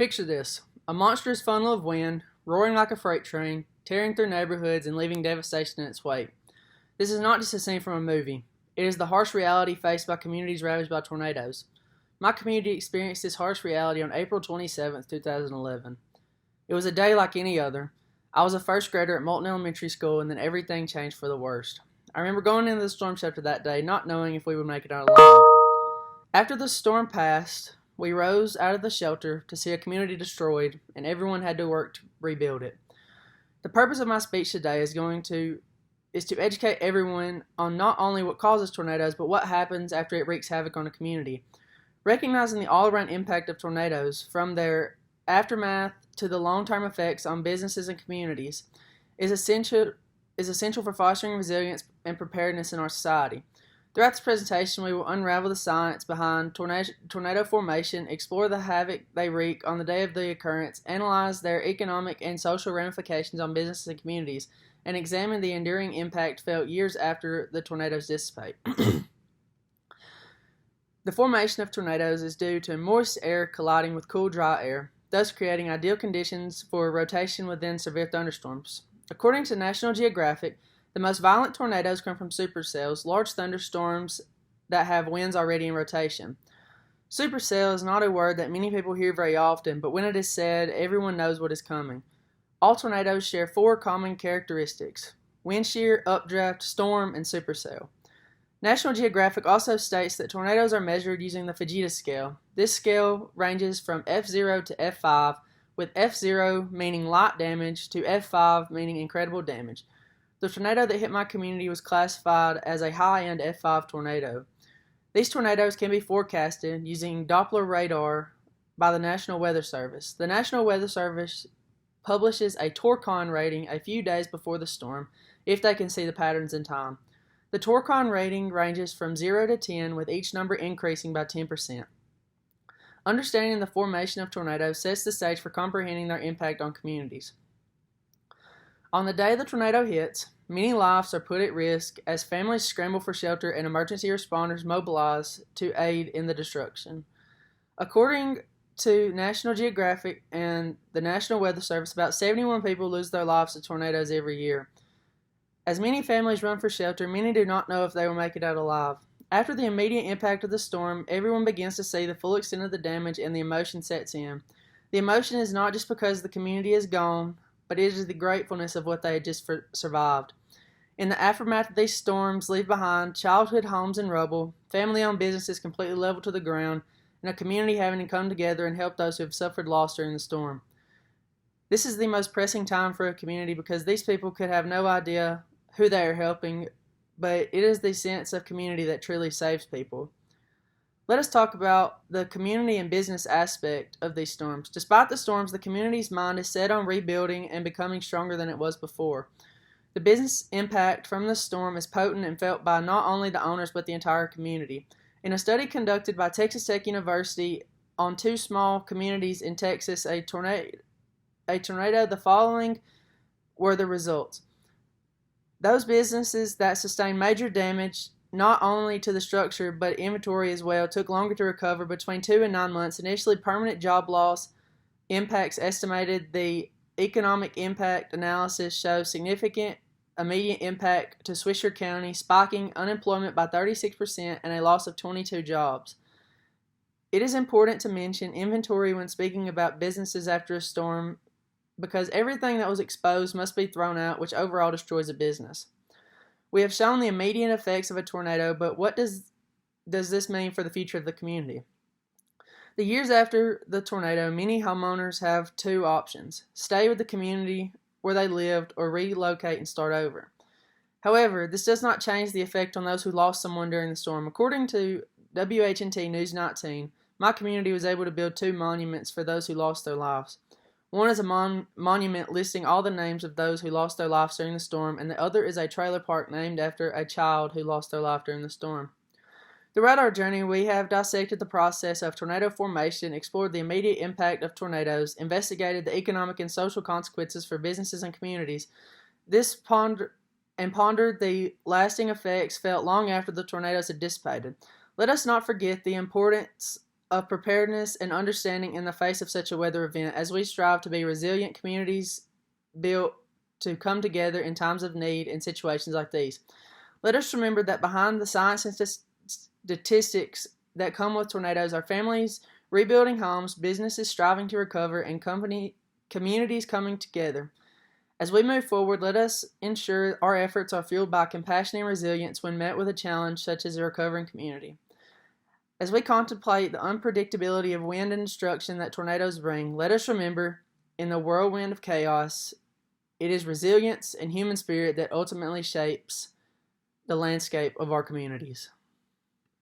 Picture this: a monstrous funnel of wind, roaring like a freight train, tearing through neighborhoods and leaving devastation in its wake. This is not just a scene from a movie. It is the harsh reality faced by communities ravaged by tornadoes. My community experienced this harsh reality on April 27, 2011. It was a day like any other. I was a first grader at Moulton Elementary School, and then everything changed for the worst. I remember going into the storm shelter that day, not knowing if we would make it out alive. After the storm passed, we rose out of the shelter to see a community destroyed, and everyone had to work to rebuild it. The purpose of my speech today is to educate everyone on not only what causes tornadoes, but what happens after it wreaks havoc on a community. Recognizing the all-around impact of tornadoes, from their aftermath to the long-term effects on businesses and communities, is essential for fostering resilience and preparedness in our society. Throughout this presentation, we will unravel the science behind tornado formation, explore the havoc they wreak on the day of the occurrence, analyze their economic and social ramifications on businesses and communities, and examine the enduring impact felt years after the tornadoes dissipate. The formation of tornadoes is due to moist air colliding with cool, dry air, thus creating ideal conditions for rotation within severe thunderstorms. According to National Geographic, the most violent tornadoes come from supercells, large thunderstorms that have winds already in rotation. Supercell is not a word that many people hear very often, but when it is said, everyone knows what is coming. All tornadoes share four common characteristics: wind shear, updraft, storm, and supercell. National Geographic also states that tornadoes are measured using the Fujita scale. This scale ranges from F0 to F5, with F0 meaning light damage to F5 meaning incredible damage. The tornado that hit my community was classified as a high-end F5 tornado. These tornadoes can be forecasted using Doppler radar by the National Weather Service. The National Weather Service publishes a Torcon rating a few days before the storm if they can see the patterns in time. The Torcon rating ranges from 0 to 10, with each number increasing by 10%. Understanding the formation of tornadoes sets the stage for comprehending their impact on communities. On the day the tornado hits, many lives are put at risk as families scramble for shelter and emergency responders mobilize to aid in the destruction. According to National Geographic and the National Weather Service, about 71 people lose their lives to tornadoes every year. As many families run for shelter, many do not know if they will make it out alive. After the immediate impact of the storm, everyone begins to see the full extent of the damage and the emotion sets in. The emotion is not just because the community is gone, but it is the gratefulness of what they had just survived. In the aftermath of these storms, leave behind childhood homes in rubble, family-owned businesses completely leveled to the ground, and a community having to come together and help those who have suffered loss during the storm. This is the most pressing time for a community because these people could have no idea who they are helping, but it is the sense of community that truly saves people. Let us talk about the community and business aspect of these storms. Despite the storms, the community's mind is set on rebuilding and becoming stronger than it was before. The business impact from the storm is potent and felt by not only the owners but the entire community. In a study conducted by Texas Tech University on two small communities in Texas, a tornado, the following were the results. Those businesses that sustained major damage not only to the structure but inventory as well took longer to recover, between 2 and 9 months. Initially, permanent job loss impacts estimated. The economic impact analysis shows significant immediate impact to Swisher County, spiking unemployment by 36% and a loss of 22 jobs. It is important to mention inventory when speaking about businesses after a storm, because everything that was exposed must be thrown out, which overall destroys a business. We have shown the immediate effects of a tornado, but what does this mean for the future of the community? The years after the tornado, many homeowners have two options: stay with the community where they lived or relocate and start over. However, this does not change the effect on those who lost someone during the storm. According to WHNT News 19, my community was able to build 2 monuments for those who lost their lives. One is a monument listing all the names of those who lost their lives during the storm, and the other is a trailer park named after a child who lost their life during the storm. Throughout our journey, we have dissected the process of tornado formation, explored the immediate impact of tornadoes, investigated the economic and social consequences for businesses and communities. Pondered the lasting effects felt long after the tornadoes had dissipated. Let us not forget the importance of preparedness and understanding in the face of such a weather event as we strive to be resilient communities built to come together in times of need in situations like these. Let us remember that behind the science and statistics that come with tornadoes are families rebuilding homes, businesses striving to recover, and communities coming together. As we move forward, let us ensure our efforts are fueled by compassion and resilience when met with a challenge such as a recovering community. As we contemplate the unpredictability of wind and destruction that tornadoes bring, let us remember, in the whirlwind of chaos, it is resilience and human spirit that ultimately shapes the landscape of our communities.